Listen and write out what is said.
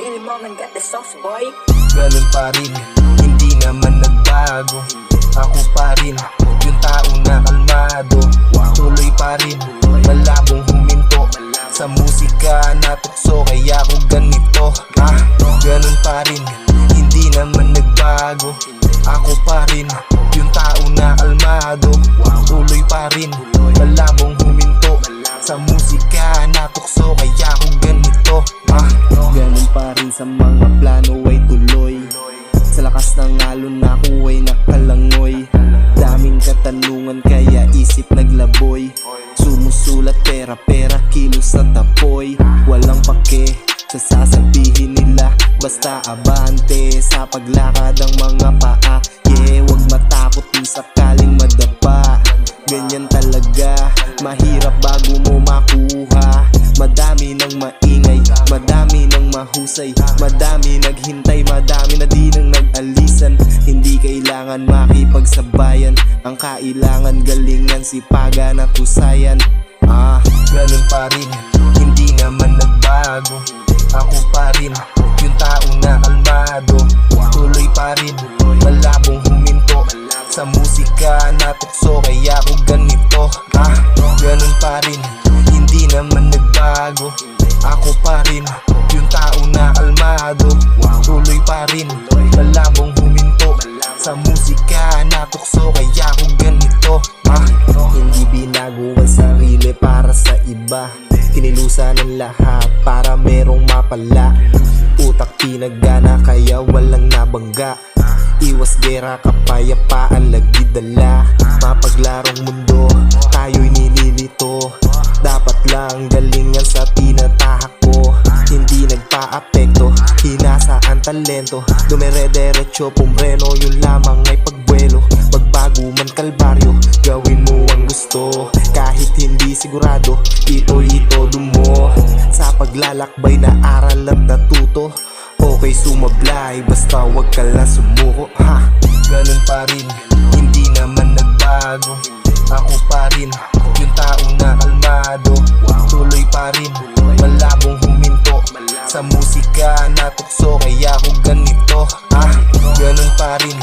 Lil Mom got the sauce, boy. Ganun pa rin, hindi naman nagbago. Ako pa rin, yung tao na kalmado. Tuloy pa rin, malabong huminto. Sa musika natukso, kaya ako ganito. Ganun pa rin, hindi naman nagbago. Ako pa rin, yung tao na kalmado. Tuloy pa rin, malabong huminto. Sa musika natukso, kaya ako ganito. Ganun pa rin sa mga plano ay tuloy. Sa lakas ng alon ako ay nakalangoy. Daming katanungan kaya isip naglaboy. Sumusulat pera, kilos sa tapoy. Walang pake sa sasabihin nila, basta abante sa paglakad ang mga paa. Yeah, wag matakot kung sakaling madapa. Ganyan talaga, mahirap bago mo makuha. Madami nang maingay, madami nang mahusay, madami naghintay, madami na di nang nag-alisan. Hindi kailangan makipagsabayan, ang kailangan galingan, sipagan at husayan. Ganun pa rin, hindi naman nagbago. Ako pa rin, yung tao na kalmado. Tuloy pa rin, malabong huminto. Sa musika natukso, kaya ako ganito. Ganun pa rin, hindi naman nagbago. Ako pa rin, yung tao na kalmado. Tuloy pa rin, malabong huminto. Sa musika natukso, kaya ako ganito. Hindi binago ang sarili para sa iba. Kinilusan ang lahat para merong mapala. Utak pinagana kaya walang nabangga. Iwas gera, kapayapaan, lagi dala. Mapaglarong mundo, tayo'y nililito. Dapat lang galingan sa tinatahak ko. Hindi nagpa-apekto, hinasa ang talento. Dumere-derecho, pumreno, yun lamang ay pagbuelo. Magbago man kalbaryo, gawin mo ang gusto. Kahit hindi sigurado, ito'y itodo mo. Sa paglalakbay na aral at natuto. Okay sumablay, basta wag ka lang sumuko. Ganun pa rin, hindi naman nagbago. Ako pa rin, yung tao na kalmado. Tuloy pa rin, malabong huminto. Sa musika natukso, kaya ako ganito. Ganun pa rin,